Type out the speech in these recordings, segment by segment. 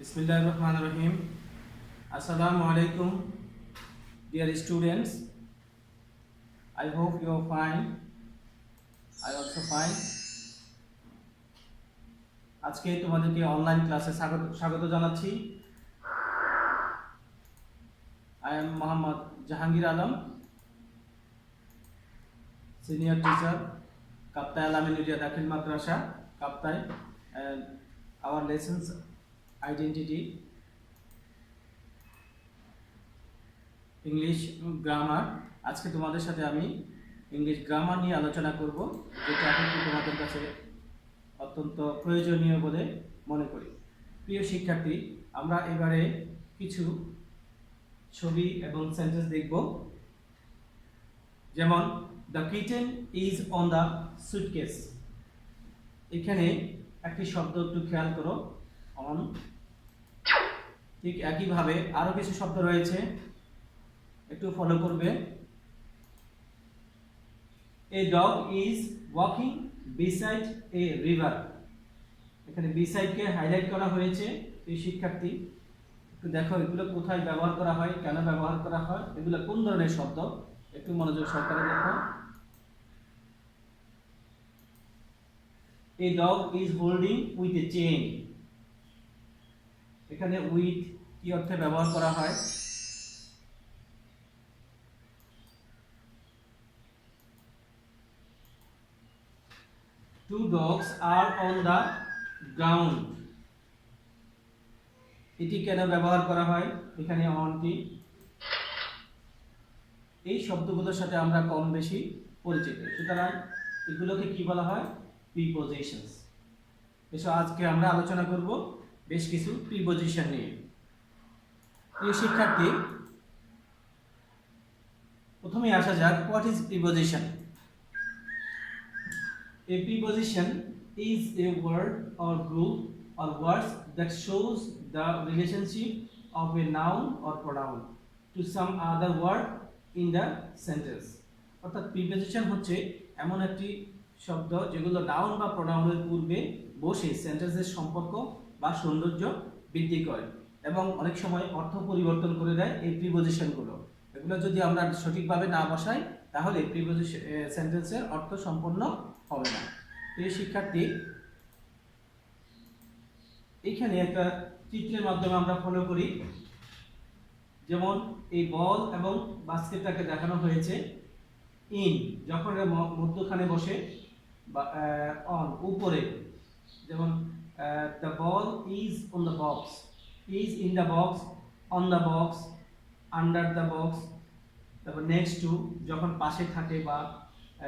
Bismillahirrahmanirrahim. Assalamu alaikum, dear students. I hope you are fine. I also fine. আজকে তোমাদেরকে online ক্লাসে স্বাগত জানাচ্ছি। I am Muhammad Jahangir Alam, senior teacher, Kaptai Alamin Area Dakhil Madrasa, Kaptai, and our lessons identity, English grammar. আজকে তোমাদের সাথে আমি English grammar নিয়ে আলোচনা করব, যেটা এখন তোমাদের কাছে অত্যন্ত প্রয়োজনীয় বলে মনে করি। প্রিয় শিক্ষার্থী, আমরা এবারে কিছু ছবি এবং সেন্টেন্স দেখব। যেমন the kitten is on the suitcase. এখানে একটি শব্দ একটু খেয়াল করো, অন। ঠিক একইভাবে আরো কিছু শব্দ রয়েছে, একটু ফলো করবে। A dog is walking beside a river. এখানে বিসাইড কে হাইলাইট করা হয়েছে। এই শিক্ষার্থী একটু দেখো এগুলো কোথায় ব্যবহার করা হয়, কেন ব্যবহার করা হয়, এগুলো কোন ধরনের শব্দ, একটু মনোযোগ সহকারে দেখো। A dog is holding with a chain. এখানে উইথ কি অর্থে ব্যবহার করা হয়? Two dogs are on the ground. এটি কেন ব্যবহার করা হয়? এখানে অনটি। এই শব্দগুলোর সাথে আমরা কম বেশি পরিচিত, সুতরাং এগুলোকে কি বলা হয়? প্রিপোজিশনস। এসো আজকে আমরা আলোচনা করব বেশ কিছু প্রিপোজিশন নিয়ে। প্রিয় শিক্ষার্থী, প্রথমে আসা যাক, what is preposition? A preposition is a word or group or words that shows the relationship of a noun or pronoun to some other word in the sentence. অর্থাৎ প্রিপোজিশন হচ্ছে এমন একটি শব্দ যেগুলো নাউন বা প্রোনাউনের পূর্বে বসে সেন্টেন্সের সম্পর্ক বা সৌন্দর্য বৃদ্ধি করে এবং অনেক সময় অর্থ পরিবর্তন করে দেয়। এই প্রিপোজিশনগুলো, এগুলো যদি আমরা সঠিকভাবে না বসাই তাহলে প্রিপোজিশন সেন্টেন্সের অর্থ সম্পন্ন হবে না। প্রিয় শিক্ষার্থী, এইখানে একটা চিত্রের মাধ্যমে আমরা ফলো করি। যেমন এই বল এবং বাস্কেটটাকে দেখানো হয়েছে ইন, যখন মধ্যখানে বসে, বা অন উপরে। যেমন the ball is on the box, is in the box, on the box, under the box. তারপর নেক্সট টু, যখন পাশে থাকে বা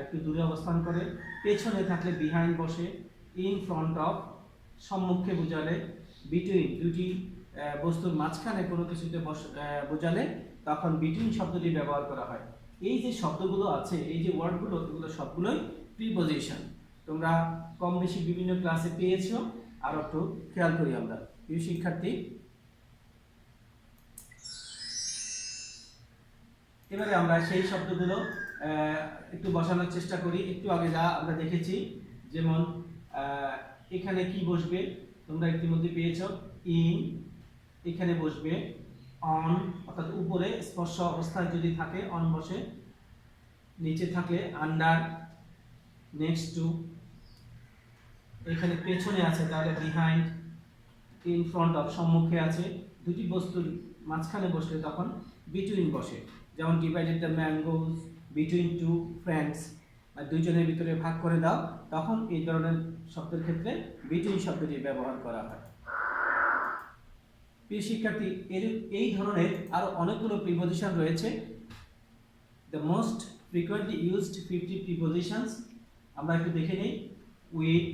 একটু দূরে অবস্থান করে। পেছনে থাকলে বিহাইন্ড বসে। ইন ফ্রন্ট অফ, সম্মুখে বোঝালে। বিটুইন, দুটি বস্তুর মাঝখানে কোনো কিছুতে বোঝালে তখন বিটুইন শব্দটি ব্যবহার করা হয়। এই যে শব্দগুলো আছে, এই যে ওয়ার্ডগুলো, এগুলো সবগুলোই প্রিপোজিশন। তোমরা কম বেশি বিভিন্ন ক্লাসে পেয়েছো, আর একটু খেয়াল করি আমরা। প্রিয় শিক্ষার্থী, এবারে আমরা সেই শব্দগুলো একটু বসানোর চেষ্টা করি। একটু আগে যা আমরা দেখেছি, যেমন এখানে কি বসবে তোমরা ইতিমধ্যে পেয়েছো, ইন। এখানে বসবে অন, অর্থাৎ উপরে স্পর্শ অবস্থায় যদি থাকে অন বসে। নিচে থাকলে আন্ডার, নেক্সট টু। এখানে পেছনে আছে তাহলে বিহাইন্ড। ইন ফ্রন্ট অফ, সম্মুখে আছে। দুটি বস্তুর মাঝখানে বসলে তখন বিটুইন বসে। যেমন divided the mangoes between two friends, আর দুইজনের ভিতরে ভাগ করে দাও, তখন এই ধরনের শব্দের ক্ষেত্রে বিটুইন শব্দটি ব্যবহার করা হয়। প্রিয় শিক্ষার্থী, এই ধরনের আরো অনেকগুলো প্রিপোজিশন রয়েছে। The most frequently used 50 prepositions আমরা একটু দেখে নিই। With,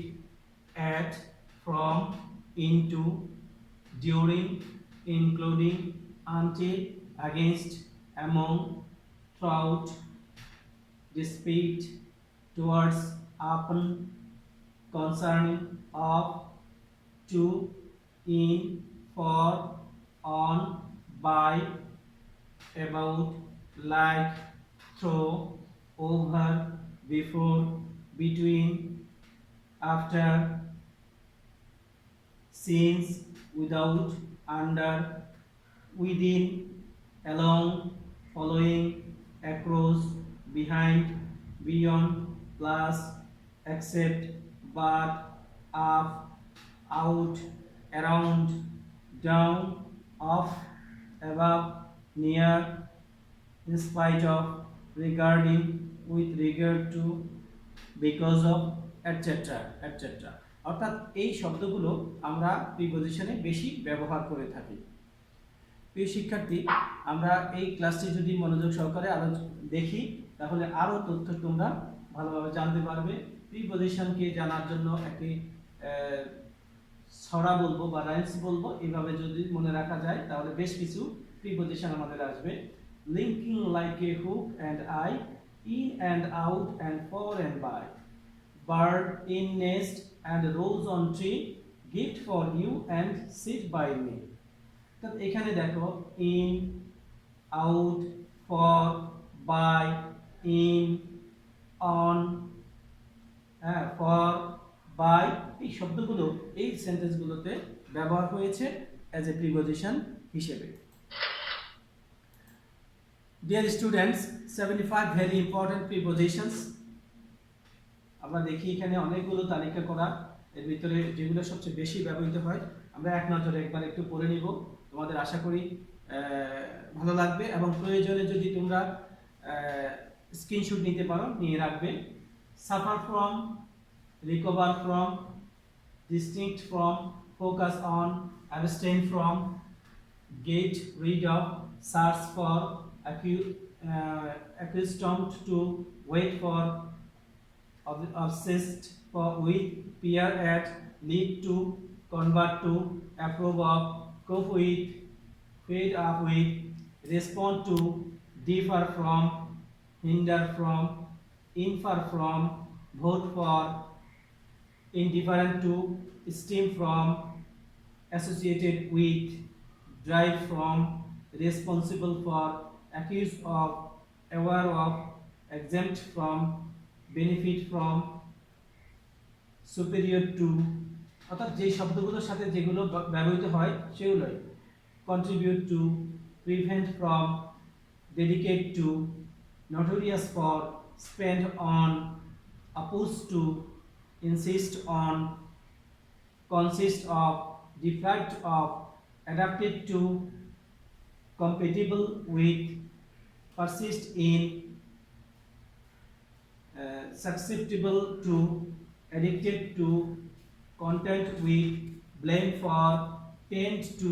at, from, into, during, including, until, against, among, throughout, despite, towards, upon, concerning, of, to, in, for, on, by, about, like, through, over, before, between, after, since, without, under, within, along, following, across, behind, beyond, plus, except, but, up, out, around, down, off, above, near, in spite of, regarding, with regard to, because of, etc. etc. অর্থাৎ এই শব্দগুলো আমরা প্রিপজিশনে বেশি ব্যবহার করে থাকি। প্রিয় শিক্ষার্থী, আমরা এই ক্লাসটি যদি মনোযোগ সহকারে দেখি তাহলে আরো তথ্য তোমরা ভালোভাবে জানতে পারবে। প্রিপজিশনকে জানার জন্য একটি ছড়া বলবো বা রাইমস বলবো, এইভাবে যদি মনে রাখা যায় তাহলে বেশ কিছু প্রিপজিশন আমাদের আসবে। Linking like a hook and I, in and out and for and by, bird in nest and rose on tree, gift for you and sit by me। তো এখানে দেখো in, out, for, by, in, on, for, by এই শব্দগুলো এই সেন্টেন্সগুলোতে ব্যবহার হয়েছে as a preposition হিসেবে। Dear students, 75 very important prepositions। আমরা দেখি এখানে অনেকগুলো তালিকা করা, এর ভিতরে যেগুলো সবচেয়ে বেশি ব্যবহৃত হয় আমরা এক নজরে একবার একটু পড়ে নিব। তোমাদের আশা করি ভালো লাগবে এবং প্রয়োজনে যদি তোমরা স্ক্রিনশট নিতে পারো নিয়ে রাখবে। Suffer from, recover from, distinct from, focus on, abstain from, get rid of, search for, accustomed to, wait for, obsessed for, with, peer at, lead to, convert to, approve of, cope with, fed up with, respond to, differ from, hinder from, infer from, vote for, indifferent to, stem from, associated with, drive from, responsible for, accused of, aware of, exempt from, benefit from, superior to। অর্থাৎ যে শব্দগুলোর সাথে যেগুলো ব্যবহৃত হয় সেগুলোই। contribute to, prevent from, dedicate to, notorious for, spend on, opposed to, insist on, consist of, deprived of, adapted to, compatible with, persist in, susceptible to, addicted to, content with, blame for, tend to,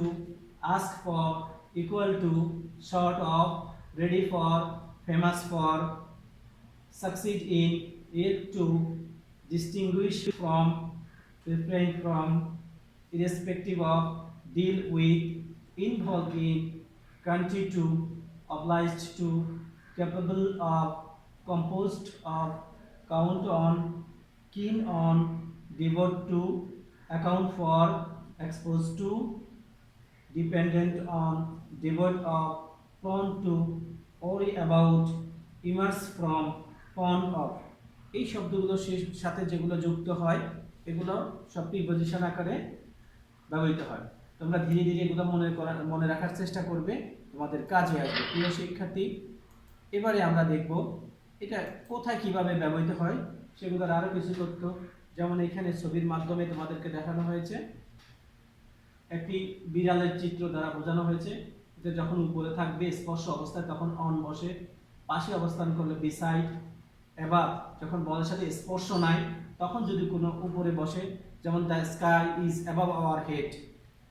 ask for, equal to, sort of, ready for, famous for, succeed in, yet to, distinguish from, refrain from, irrespective of, deal with, involved in, country to, obliged to, capable of, composed of, count on, keen on, devote to, account for, exposed to, dependent on, devoid of, prone to, worry about, immerse from, fond of। এই শব্দগুলোর সাথে যেগুলো যুক্ত হয় এগুলো সব preposition আকারে ব্যবহৃত হয়। তোমরা ধীরে ধীরে এগুলো মনে রাখার চেষ্টা করবে, তোমাদের কাজে আসবে। প্রিয় শিক্ষার্থী, এবারে আমরা দেখব এটা কোথায় কিভাবে ব্যবহৃত হয় সেগুলোর আরো কিছু তথ্য। যেমন এখানে ছবির মাধ্যমে তোমাদেরকে দেখানো হয়েছে, একটি বিড়ালের চিত্র দ্বারা বোঝানো হয়েছে। এটা যখন উপরে থাকবে স্পর্শ অবস্থায় তখন অন বসে, পাশে অবস্থান করলে বিসাইড, এবার যখন বলের সাথে স্পর্শ নাই তখন যদি কোনো উপরে বসে, যেমন the sky is above our head,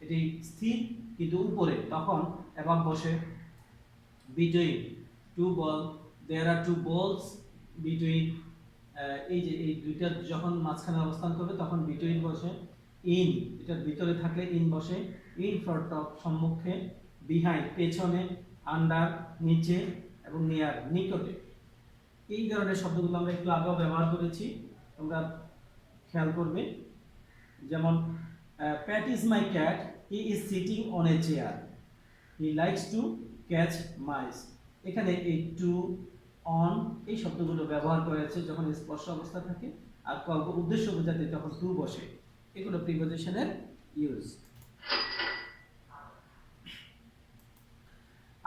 এটি স্থির কিন্তু উপরে, তখন অ্যাবাভ বসে। বিটুইন, টু বল, দেয়ার আর টু বলস বিটুইন, এই যে এই দুইটা যখন মাঝখানে অবস্থান করবে তখন বিটুইন বসে। ইন, এটার ভিতরে থাকলে ইন বসে। ইন ফ্রন্ট অফ, সম্মুখে। বিহাইন্ড, পেছনে। আন্ডার, নিচে। এবং নিয়ার, নিকটে। এই ধরনের শব্দগুলো আমরা একটু আগেও ব্যবহার করেছি, তোমরা খেয়াল করবে। যেমন Pat is my cat, he is sitting on a chair, he likes to catch mice. এখানে এই টু, অন এই শব্দগুলো ব্যবহার করেছে যখন স্পর্শ অবস্থা থাকে, আর কাউকে উদ্দেশ্য বোঝাতে তখন টু বসে। এগুলো প্রিপজিশনের ইউজ।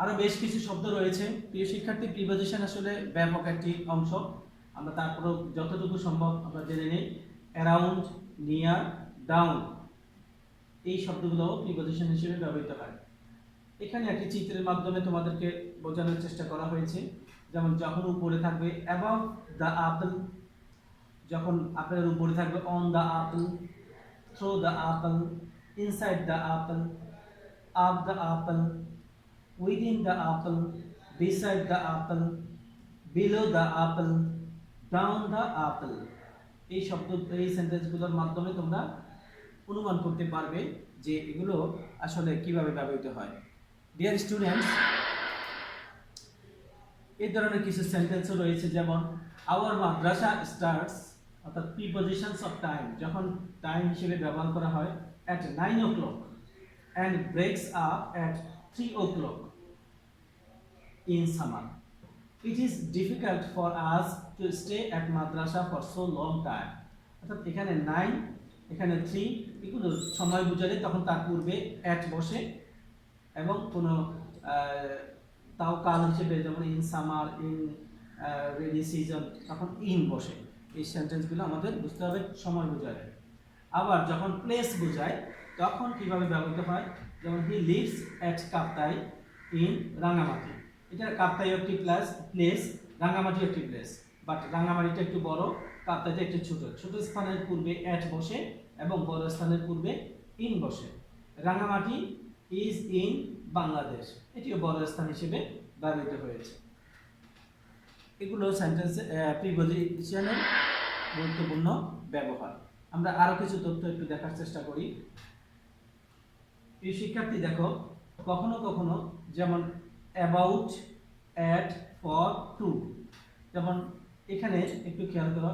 আরো বেশ কিছু শব্দ রয়েছে প্রিয় শিক্ষার্থী। প্রিপজিশন আসলে ব্যাপক একটি অংশ, আমরা তারপরেও যতটুকু সম্ভব আমরা জেনে নিই। অ্যারাউন্ড, নিয়ার, ডাউন, এই শব্দগুলো প্রিপজিশন হিসেবে ব্যবহৃত হয়। এখানে একটি চিত্রের মাধ্যমে তোমাদেরকে বোঝানোর চেষ্টা করা হয়েছে। যেমন যখন উপরে থাকবে অ্যাবাভ দ্য আপেল, যখন আপেলের উপরে থাকবে on the apple, through the apple, inside the apple, up the apple, within the apple, beside the apple, below the apple, down the apple. এই শব্দ, এই সেন্টেন্সগুলোর মাধ্যমে তোমরা অনুমান করতে পারবে যে এগুলো আসলে কিভাবে ব্যবহৃত হয়। ডিয়ার স্টুডেন্টস, এই ধরনের কিছু সেন্টেন্সও রয়েছে, যেমন আওয়ার মাদ্রাসা স্টার্টস, অর্থাৎ প্রিপজিশনস অফ টাইম, যখন টাইম হিসেবে ব্যবহার করা হয় at 9 o'clock and ব্রেকস up at 3 o'clock in summer. It is difficult for us to stay at Madrasa for so long time. অর্থাৎ এখানে 9, এখানে 3, এগুলো সময় বুঝালে তখন তার পূর্বে অ্যাট বসে এবং কোনো তাও কাল হিসেবে, যেমন in summer, in rainy season, তখন ইন বসে। এই সেন্টেন্সগুলো আমাদের বুঝতে হবে সময় বোঝায়। আবার যখন প্লেস বোঝায় তখন কিভাবে ব্যবহৃত হয়, যেমন he lives at Kaptai in Rangamati. এটা কাপ্তাই একটি প্লেস, রাঙামাটি একটি প্লেস, বাট রাঙামাটিটা একটু বড়, কাপ্তাইটা একটু ছোট। ছোট স্থানের পূর্বে অ্যাট বসে এবং বড় স্থানের পূর্বে ইন বসে। রাঙামাটি ইজ ইন বাংলাদেশ, এটিও বড় স্থান হিসেবে ব্যবহৃত হয়েছে। এগুলো সেন্টেন্স প্রিপজিশনের গুরুত্বপূর্ণ ব্যবহার। আমরা আরো কিছু তথ্য একটু দেখার চেষ্টা করি। এই শিক্ষার্থী দেখো, কখনো কখনো যেমন অ্যাবাউট, অ্যাট, ফর, টু, যেমন এখানে একটু খেয়াল করো,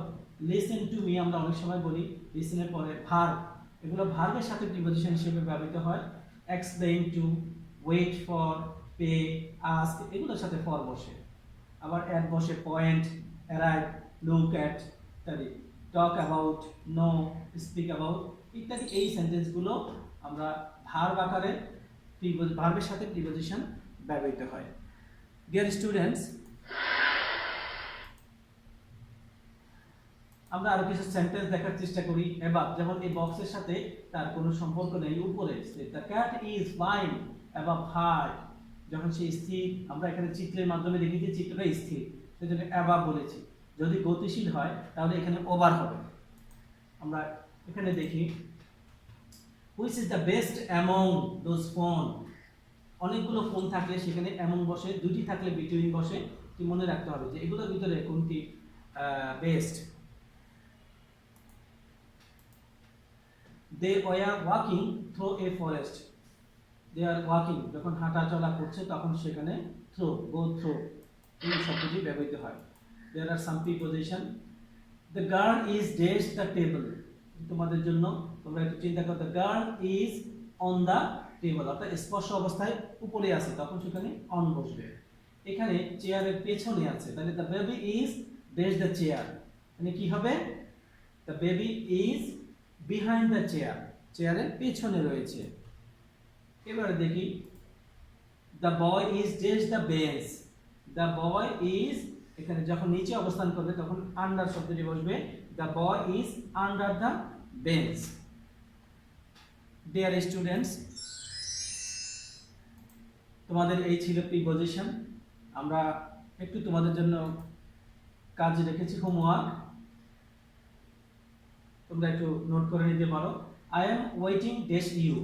লিসেন টু মি আমরা অনেক সময় বলি, লিসেনের পরে ভার্ব, এগুলো ভার্বের সাথে প্রিপজিশন হিসেবে ব্যবহৃত হয়। Explain to, wait for, pay, ask, এগুলোর সাথে ফর বসে। আবার অ্যাট বসে পয়েন্ট, অ্যারাইভ, লুক অ্যাট ইত্যাদি। Talk about, know, speak about ইত্যাদি। এই সেন্টেন্সগুলো আমরা ভার্ব আকারে, ভার্বের সাথে প্রিপজিশন ব্যবহৃত হয়। ডিয়ার স্টুডেন্টস, আমরা আরো কিছু সেন্টেন্স দেখার চেষ্টা করি। এবার যেমন এই বক্সের সাথে তার কোনো সম্পর্ক নেই, উপরে the cat is flying above high, যখন সে স্থির, আমরা এখানে চিত্রের মাধ্যমে দেখেছি চিত্রটা স্থির, সেজন্য অ্যাবাভ বলেছি। যদি গতিশীল হয় তাহলে এখানে ওভার হবে। আমরা এখানে দেখি, which is the best among those phone, অনেকগুলো ফোন থাকলে সেখানে অ্যামং বসে, দুটি থাকলে বিটুইন বসে। কি মনে রাখতে হবে যে এগুলোর ভিতরে কোনটি best. They were walking through a forest. They are walking, যখন হাঁটা চলা করছে তখন সেখানে through, go through এই শব্দটি ব্যবহৃত হয়। There are some preposition. The girl is dash the table. তোমাদের জন্য তোমরা একটু চিন্তা করো, the girl is on the table, অর্থাৎ স্পর্শ অবস্থায় উপরে আছে, তখন সেখানে on বসবে। এখানে চেয়ারের পেছনে আছে, তাহলে the baby is dash the chair, মানে কি হবে, the baby is behind the chair, চেয়ারের পেছনে রয়েছে। এবারে দেখি, the boy is dash the bench, the boy is, এখানে যখন নিচে অবস্থান করবে তখন আন্ডার শব্দটি বসবে, the boy is under the bench. Dear students, তোমাদের এই ছিল প্রিপজিশন। আমরা একটু তোমাদের জন্য কাজ রেখেছি, হোমওয়ার্ক, তোমরা একটু নোট করে নিতে পারো। I am waiting dash you,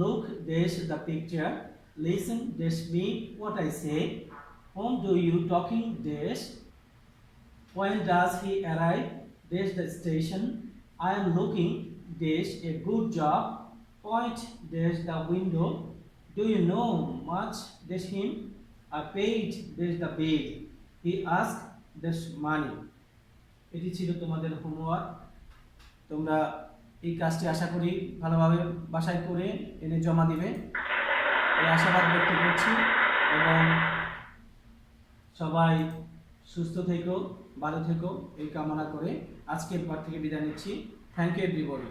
look dash the picture, listen dash me what I say, whom do you talking dash, when does he arrive dash the station, I am looking dash a good job, point dash the window, do you know much dash him, I paid dash the bill, he asked dash money. এটি ছিল তোমাদের homework. তোমরা এই কাজটি আশা করি ভালোভাবে বাসায় করে এনে জমা দিবে, এই আশাবাদ ব্যক্ত করছি। এবং সবাই সুস্থ থেকো, ভালো থেকো এই কামনা করে আজকের পর থেকে বিদায় নিচ্ছি। Thank you everybody.